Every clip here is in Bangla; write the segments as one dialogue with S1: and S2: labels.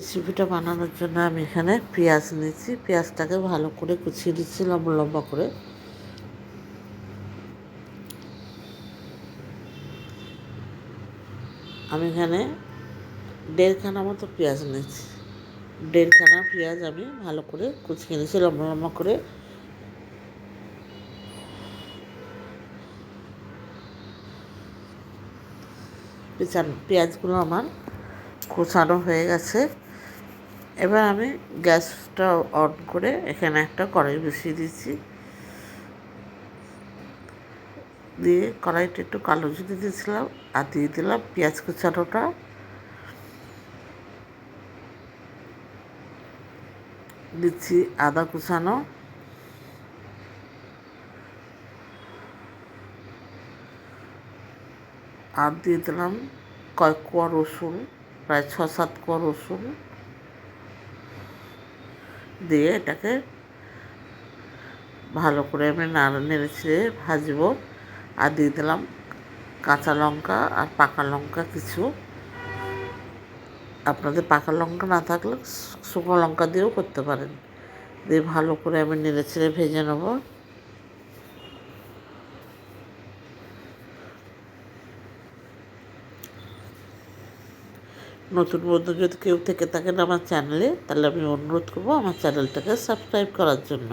S1: রেসিপিটা বানানোর জন্য আমি এখানে পেঁয়াজ নিয়েছি। পেঁয়াজটাকে ভালো করে কুচিয়ে দিচ্ছি লম্বা লম্বা করে। আমি এখানে 1.5 খানা মতো পেঁয়াজ নিয়েছি। 1.5 খানা পেঁয়াজ আমি ভালো করে কুচিয়ে নিয়েছি লম্বা লম্বা করে। পেঁয়াজগুলো আমার কুচানো হয়ে গেছে। এবার আমি গ্যাসটা অন করে এখানে একটা কড়াই বসিয়ে দিয়েছি। দিয়ে কড়াইটা একটু কালো জিরে দিয়েছিলাম আর দিয়ে দিলাম পেঁয়াজ কুচানোটা। দিচ্ছি আদা কুচানো, আর দিয়ে দিলাম কয়েক কোয়া রসুন, প্রায় 6-7 কোয়া রসুন দিয়ে এটাকে ভালো করে আমি নেড়ে ছেড়ে ভাজবো। আর দিয়ে দিলাম কাঁচা লঙ্কা আর পাকা লঙ্কা কিছু। আপনাদের পাকা লঙ্কা না থাকলে শুকনো লঙ্কা দিয়েও করতে পারেন। দিয়ে ভালো করে আমি নেড়ে ছেড়ে ভেজে নেব। নতুন বন্ধু যদি কেউ থেকে থাকেন আমার চ্যানেলে, তাহলে আমি অনুরোধ করবো আমার চ্যানেলটাকে সাবস্ক্রাইব করার জন্য।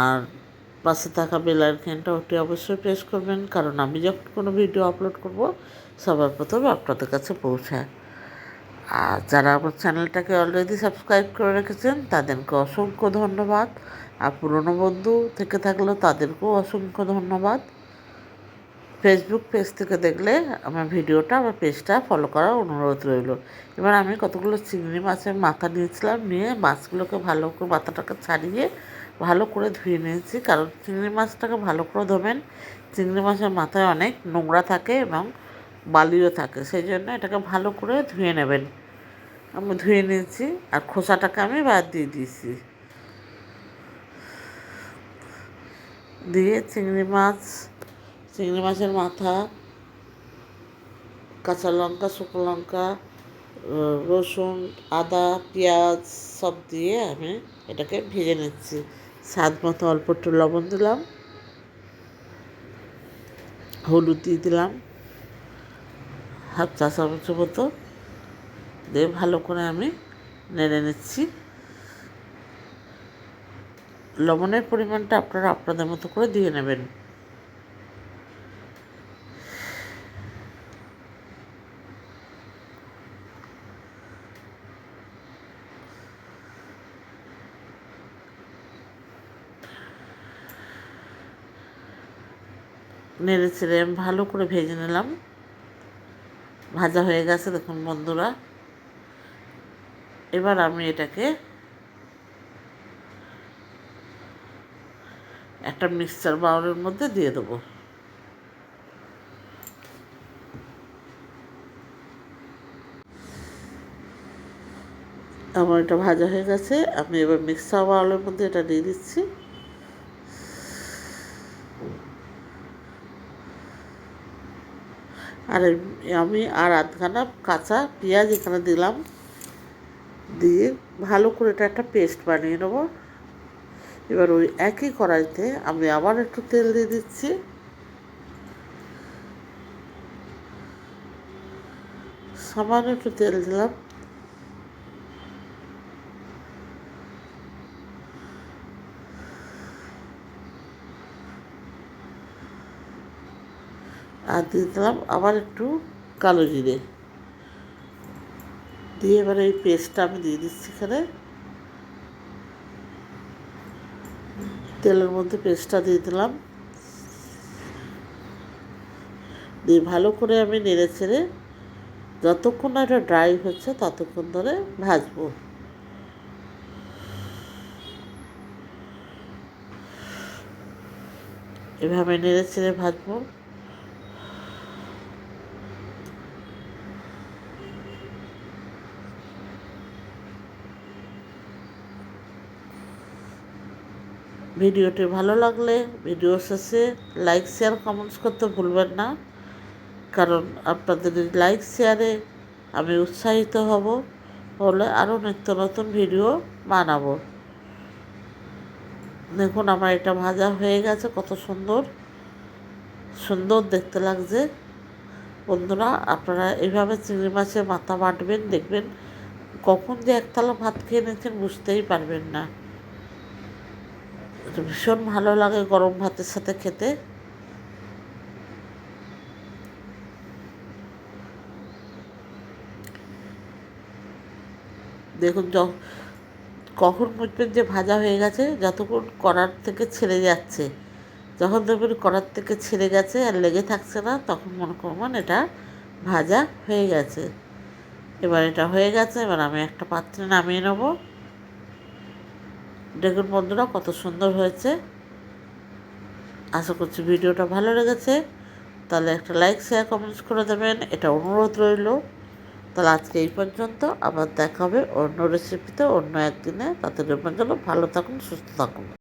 S1: আর পাশে থাকা বেল আইকনটা ওটি অবশ্যই প্রেস করবেন, কারণ আমি যখন কোনো ভিডিও আপলোড করব সবার প্রথমে আপনাদের কাছে পৌঁছায়। আর যারা আমার চ্যানেলটাকে অলরেডি সাবস্ক্রাইব করে রেখেছেন তাদেরকে অসংখ্য ধন্যবাদ। আর পুরনো বন্ধু থেকে থাকলেও তাদেরকেও অসংখ্য ধন্যবাদ। ফেসবুক পেজ থেকে দেখলে আমার ভিডিওটা আমার পেজটা ফলো করার অনুরোধ রইল। এবার আমি কতগুলো চিংড়ি মাছের মাথা নিয়েছিলাম, নিয়ে মাছগুলোকে ভালো করে মাথাটাকে ছাড়িয়ে ভালো করে ধুয়ে নিয়েছি। কারণ চিংড়ি মাছটাকে ভালো করে ধোবেন, চিংড়ি মাছের মাথায় অনেক নোংরা থাকে এবং বালিও থাকে, সেই জন্য এটাকে ভালো করে ধুয়ে নেবেন। আমি ধুয়ে নিয়েছি আর খোসাটাকে আমি বাদ দিয়ে দিয়েছি। দিয়ে চিংড়ি মাছের মাথা, কাঁচা লঙ্কা, শুকনো লঙ্কা, রসুন, আদা, পেঁয়াজ সব দিয়ে আমি এটাকে ভেজে নিচ্ছি। স্বাদ মতো অল্প একটু লবণ দিলাম, হলুদ দিয়ে দিলাম 1/2 চা চামচের মতো। দিয়ে ভালো করে আমি নেড়ে নিচ্ছি। লবণের পরিমাণটা আপনারা আপনাদের মতো করে দিয়ে নেবেন। নেড়ে ছেড়ে আমি ভালো করে ভেজে নিলাম। ভাজা হয়ে গেছে দেখুন বন্ধুরা। এবার আমি এটাকে একটা মিক্সচার বাউলের মধ্যে দিয়ে দেবো। আমার এটা ভাজা হয়ে গেছে, আমি এবার মিক্সার বাউলের মধ্যে এটা দিয়ে দিচ্ছি। আর আমি আর 1/2 খানা কাঁচা পেঁয়াজ এখানে দিলাম। দিয়ে ভালো করে এটা একটা পেস্ট বানিয়ে নেবো। এবার ওই একই কড়াইতে আমি আবার একটু তেল দিয়ে দিচ্ছি। সামান্য একটু তেল দিলাম। আর দিয়ে দিলাম আবার একটু কালো জিরে। দিয়ে এবার এই পেস্টটা আমি দিয়ে দিচ্ছি এখানে। তেলের মধ্যে পেস্টটা দিয়ে দিলাম। দিয়ে ভালো করে আমি নেড়ে ছেড়ে যতক্ষণ না এটা ড্রাই হচ্ছে ততক্ষণ ধরে ভাজবো। এভাবে নেড়ে ছেড়ে ভাজবো। ভিডিওটি ভালো লাগলে ভিডিও শেষে লাইক, শেয়ার, কমেন্টস করতে ভুলবেন না, কারণ আপনাদের লাইক শেয়ারে আমি উৎসাহিত হব হলে আরও নিত্য নতুন ভিডিও বানাবো। দেখুন আমার এটা ভাজা হয়ে গেছে, কত সুন্দর সুন্দর দেখতে লাগছে। বন্ধুরা আপনারা এইভাবে চিংড়ি মাছের মাথা বাটবেন, দেখবেন কখন যে এক থালা ভাত খেয়ে নিচ্ছেন বুঝতেই পারবেন না। ভীষণ ভালো লাগে গরম ভাতের সাথে খেতে। দেখুন কখন বুঝবেন যে ভাজা হয়ে গেছে, যতক্ষণ কড়ার থেকে ছেড়ে যাচ্ছে। যখন দেখবেন কড়ার থেকে ছেড়ে গেছে আর লেগে থাকছে না, তখন মনে করবেন এটা ভাজা হয়ে গেছে। এবার এটা হয়ে গেছে, এবার আমি একটা পাত্রে নামিয়ে নেব। দেখুন বন্ধুরা কত সুন্দর হয়েছে। আশা করছি ভিডিওটা ভালো লেগেছে। তাহলে একটা লাইক, শেয়ার, কমেন্টস করে দেবেন, এটা অনুরোধ রইল। তাহলে আজকে এই পর্যন্ত, আবার দেখা হবে অন্য রেসিপিতে অন্য একদিনে। তাদের জন্য ভালো থাকুন, সুস্থ থাকুন।